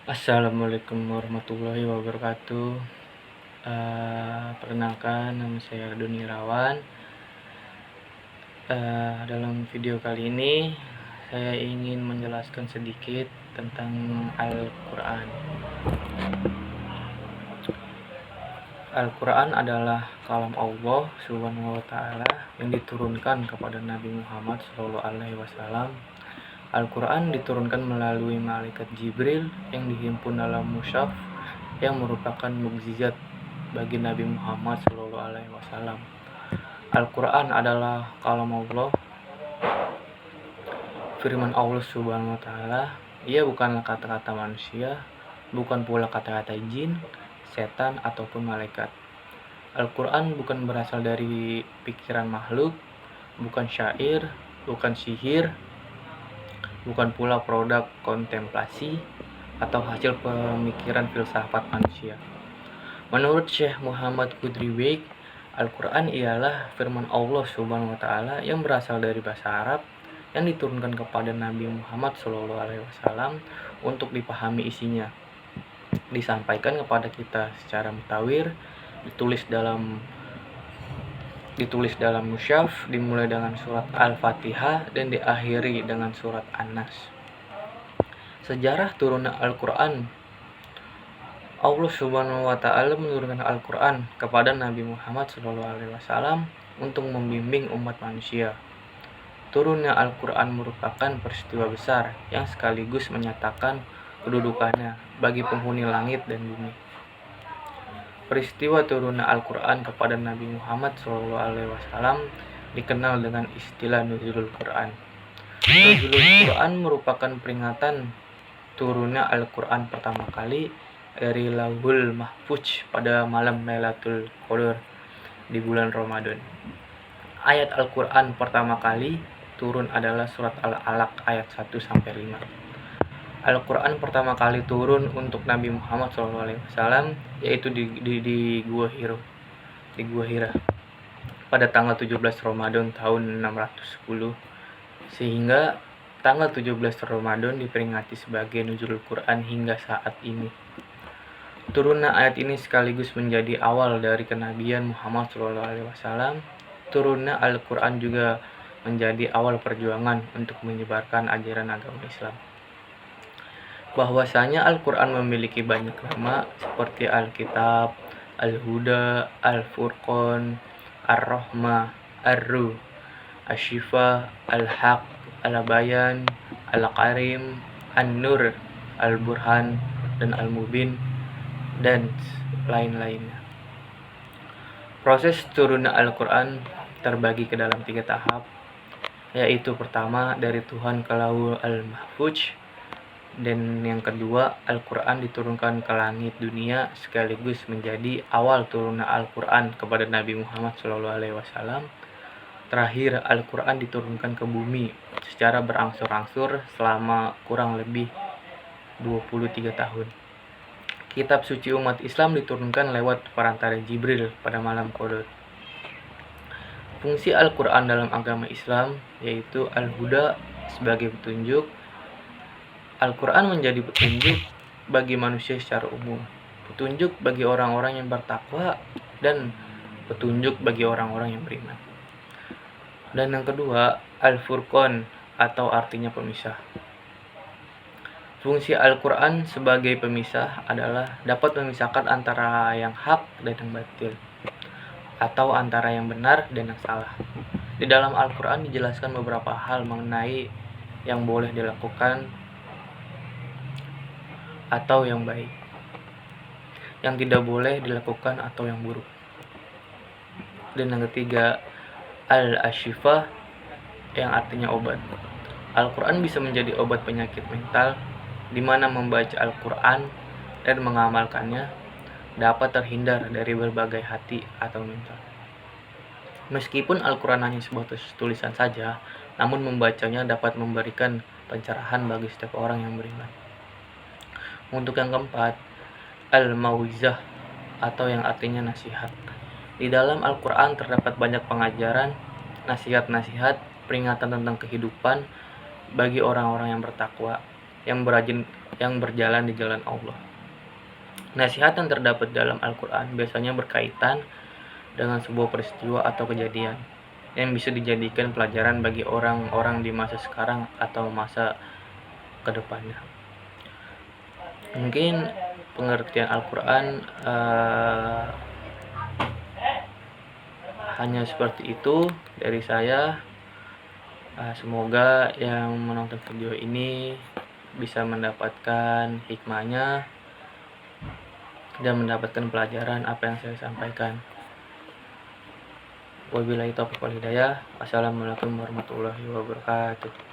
Assalamualaikum warahmatullahi wabarakatuh. Perkenalkan, nama saya Doni Irawan. Dalam video kali ini saya ingin menjelaskan sedikit tentang Al-Quran. Al-Quran adalah kalam Allah Subhanahu wa Ta'ala yang diturunkan kepada Nabi Muhammad SAW. Al-Quran diturunkan melalui malaikat Jibril yang dihimpun dalam mushaf yang merupakan mukjizat bagi Nabi Muhammad SAW. Al-Quran adalah kalam Allah, firman Allah Subhanahu wa Ta'ala. Ia bukanlah kata-kata manusia, bukan pula kata-kata jin, setan ataupun malaikat. Al-Quran bukan berasal dari pikiran makhluk, bukan syair, bukan sihir, bukan pula produk kontemplasi atau hasil pemikiran filsafat manusia. Menurut Syekh Muhammad Qudri, Al-Quran ialah firman Allah Subhanahu wa Ta'ala yang berasal dari bahasa Arab yang diturunkan kepada Nabi Muhammad SAW untuk dipahami isinya, disampaikan kepada kita secara mutawir, ditulis dalam mushaf, dimulai dengan surat Al-Fatihah dan diakhiri dengan surat An-Nas. Sejarah turunnya Al-Quran. Allah Subhanahu wa Ta'ala menurunkan Al-Quran kepada Nabi Muhammad SAW untuk membimbing umat manusia. Turunnya Al-Quran merupakan peristiwa besar yang sekaligus menyatakan kedudukannya bagi penghuni langit dan bumi. Peristiwa turunnya Al-Quran kepada Nabi Muhammad SAW dikenal dengan istilah Nuzulul Quran. Nuzulul Quran merupakan peringatan turunnya Al-Quran pertama kali dari Lauhul Mahfuz pada malam Lailatul Qadar di bulan Ramadan. Ayat Al-Quran pertama kali turun adalah surat Al-Alaq ayat 1-5. Al-Quran pertama kali turun untuk Nabi Muhammad SAW yaitu di Gua Hira pada tanggal 17 Ramadan tahun 610, sehingga tanggal 17 Ramadan diperingati sebagai Nuzulul Quran hingga saat ini. Turunnya ayat ini sekaligus menjadi awal dari kenabian Muhammad SAW. Turunnya Al-Quran juga menjadi awal perjuangan untuk menyebarkan ajaran agama Islam. Bahwasanya Al-Quran memiliki banyak nama seperti Al-Kitab, Al-Huda, Al-Furqan, Ar-Rahmah, Ar-Ruh, Asy-Syifa, Al-Haq, Al-Bayan, Al-Karim, An-Nur, Al-Burhan, dan Al-Mubin, dan lain-lainnya. Proses turunnya Al-Quran terbagi ke dalam 3 tahap, yaitu pertama dari Tuhan ke Lauhul Mahfuz, dan yang kedua Al-Quran diturunkan ke langit dunia sekaligus menjadi awal turunnya Al-Quran kepada Nabi Muhammad SAW. Terakhir, Al-Quran diturunkan ke bumi secara berangsur-angsur selama kurang lebih 23 tahun. Kitab suci umat Islam diturunkan lewat perantara Jibril pada malam Qadar. Fungsi Al-Quran dalam agama Islam yaitu Al-Huda sebagai petunjuk. Al-Quran menjadi petunjuk bagi manusia secara umum, petunjuk bagi orang-orang yang bertakwa, dan petunjuk bagi orang-orang yang beriman. Dan yang kedua, Al-Furqan atau artinya pemisah. Fungsi Al-Quran sebagai pemisah adalah dapat memisahkan antara yang hak dan yang batil, atau antara yang benar dan yang salah. Di dalam Al-Quran dijelaskan beberapa hal mengenai yang boleh dilakukan atau yang baik, yang tidak boleh dilakukan atau yang buruk. Dan yang ketiga, Al-Asyifa yang artinya obat. Al-Quran bisa menjadi obat penyakit mental, di mana membaca Al-Quran dan mengamalkannya dapat terhindar dari berbagai hati atau mental. Meskipun Al-Quran hanya sebuah tulisan saja, namun membacanya dapat memberikan pencerahan bagi setiap orang yang beriman. Untuk yang keempat, Al-Mau'izah atau yang artinya nasihat. Di dalam Al-Quran terdapat banyak pengajaran, nasihat-nasihat, peringatan tentang kehidupan bagi orang-orang yang bertakwa. yang berjalan di jalan Allah. Nasihat yang terdapat dalam Al-Quran biasanya berkaitan dengan sebuah peristiwa atau kejadian yang bisa dijadikan pelajaran bagi orang-orang di masa sekarang atau masa kedepannya. Mungkin pengertian Al-Quran hanya seperti itu dari saya. Semoga yang menonton video ini bisa mendapatkan hikmahnya dan mendapatkan pelajaran apa yang saya sampaikan. Wabillahi taufiq wal hidayah. Wassalamualaikum warahmatullahi wabarakatuh.